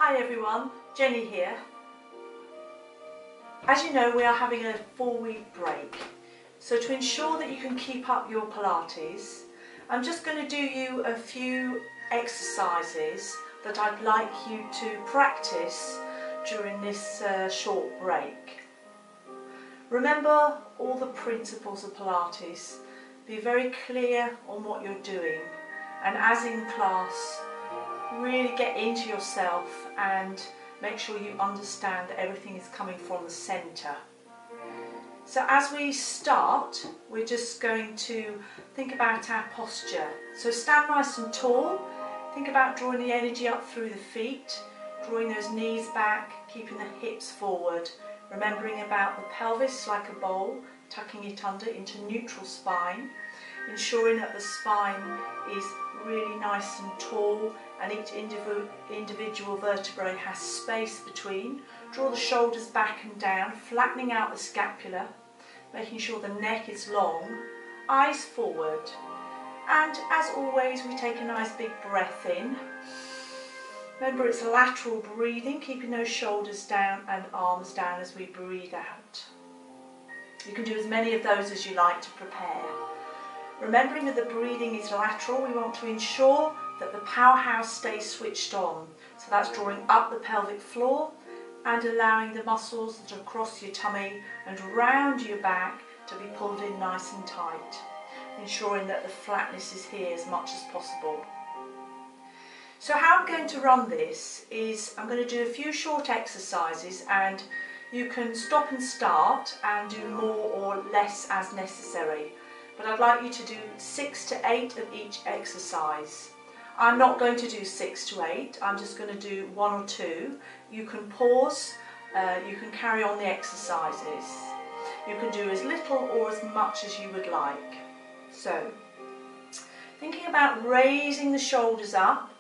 Hi everyone, Jenny here. As you know, we are having a 4-week break. So to ensure that you can keep up your Pilates, I'm just going to do you a few exercises that I'd like you to practice during this short break. Remember all the principles of Pilates. Be very clear on what you're doing, and as in class, really get into yourself and make sure you understand that everything is coming from the centre. So as we start, we're just going to think about our posture. So stand nice and tall. Think about drawing the energy up through the feet, drawing those knees back, keeping the hips forward, remembering about the pelvis like a bowl, tucking it under into neutral spine, ensuring that the spine is really nice and tall and each individual vertebrae has space between. Draw the shoulders back and down, flattening out the scapula, making sure the neck is long, eyes forward. And as always, we take a nice big breath in. Remember, it's lateral breathing, keeping those shoulders down and arms down as we breathe out. You can do as many of those as you like to prepare. Remembering that the breathing is lateral, we want to ensure that the powerhouse stays switched on. So that's drawing up the pelvic floor and allowing the muscles that are across your tummy and round your back to be pulled in nice and tight, ensuring that the flatness is here as much as possible. So how I'm going to run this is I'm going to do a few short exercises, and you can stop and start and do more or less as necessary. But I'd like you to do 6 to 8 of each exercise. I'm not going to do 6 to 8, I'm just going to do 1 or 2. You can pause, you can carry on the exercises. You can do as little or as much as you would like. So, thinking about raising the shoulders up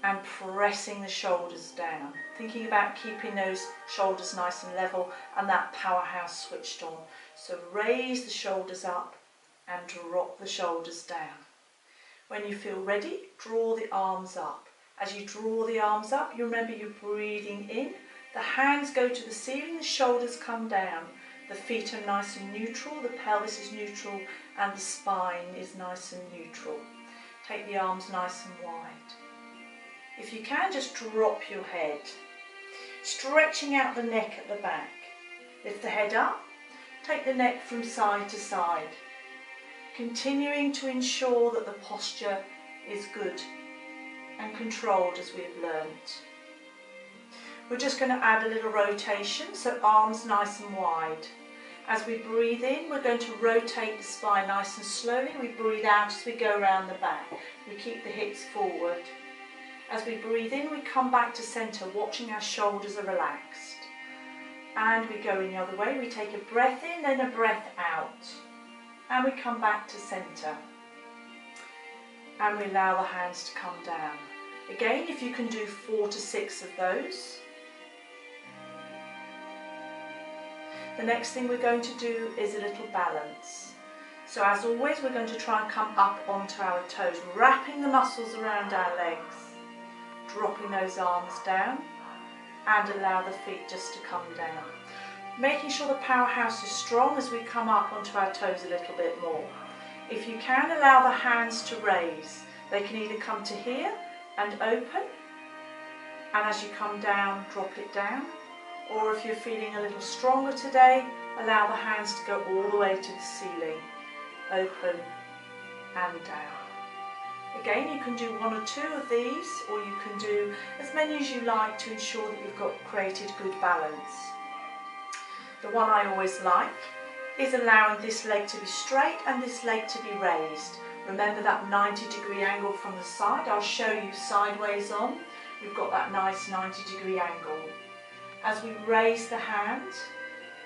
and pressing the shoulders down. Thinking about keeping those shoulders nice and level and that powerhouse switched on. So raise the shoulders up and drop the shoulders down. When you feel ready, draw the arms up. As you draw the arms up, you remember you're breathing in. The hands go to the ceiling, the shoulders come down. The feet are nice and neutral, the pelvis is neutral, and the spine is nice and neutral. Take the arms nice and wide. If you can, just drop your head, stretching out the neck at the back. Lift the head up, take the neck from side to side, continuing to ensure that the posture is good and controlled as we've learnt. We're just going to add a little rotation, so arms nice and wide. As we breathe in, we're going to rotate the spine nice and slowly. We breathe out as we go around the back. We keep the hips forward. As we breathe in, we come back to centre, watching our shoulders are relaxed. And we go in the other way. We take a breath in, then a breath out. And we come back to centre. And we allow the hands to come down. Again, if you can do 4 to 6 of those. The next thing we're going to do is a little balance. So as always, we're going to try and come up onto our toes, wrapping the muscles around our legs. Dropping those arms down and allow the feet just to come down. Making sure the powerhouse is strong as we come up onto our toes a little bit more. If you can, allow the hands to raise. They can either come to here and open, and as you come down, drop it down. Or if you're feeling a little stronger today, allow the hands to go all the way to the ceiling. Open and down. Again, you can do 1 or 2 of these, or you can do as many as you like to ensure that you've created good balance. The one I always like is allowing this leg to be straight and this leg to be raised. Remember that 90-degree angle from the side. I'll show you sideways on. We've got that nice 90-degree angle. As we raise the hand,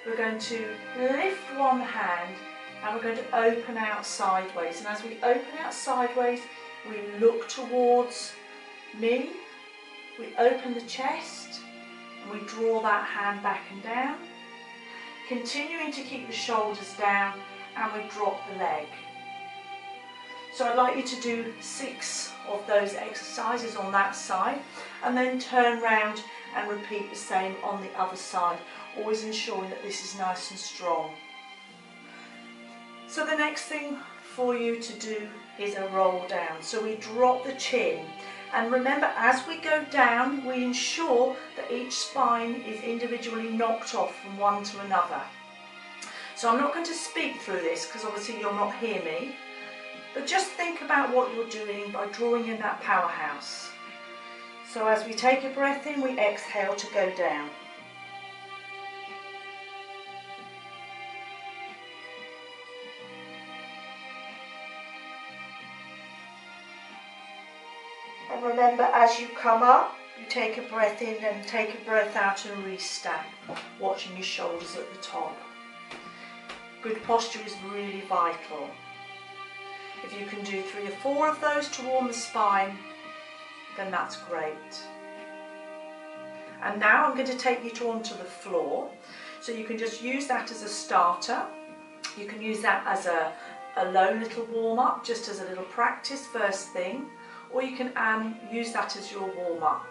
we're going to lift one hand and we're going to open out sideways. And as we open out sideways, we look towards me, we open the chest, and we draw that hand back and down, continuing to keep the shoulders down, and we drop the leg. So I'd like you to do 6 of those exercises on that side, and then turn round and repeat the same on the other side, always ensuring that this is nice and strong. So the next thing for you to do is a roll down. So we drop the chin, and remember, as we go down, we ensure that each spine is individually knocked off from one to another. So I'm not going to speak through this because obviously you'll not hear me, but just think about what you're doing by drawing in that powerhouse. So as we take a breath in, we exhale to go down. And remember, as you come up, you take a breath in and take a breath out and restack, watching your shoulders at the top. Good posture is really vital. If you can do 3 or 4 of those to warm the spine, then that's great. And now I'm going to take you onto the floor, so you can just use that as a starter. You can use that as a low little warm-up, just as a little practice first thing, or you can use that as your warm-up.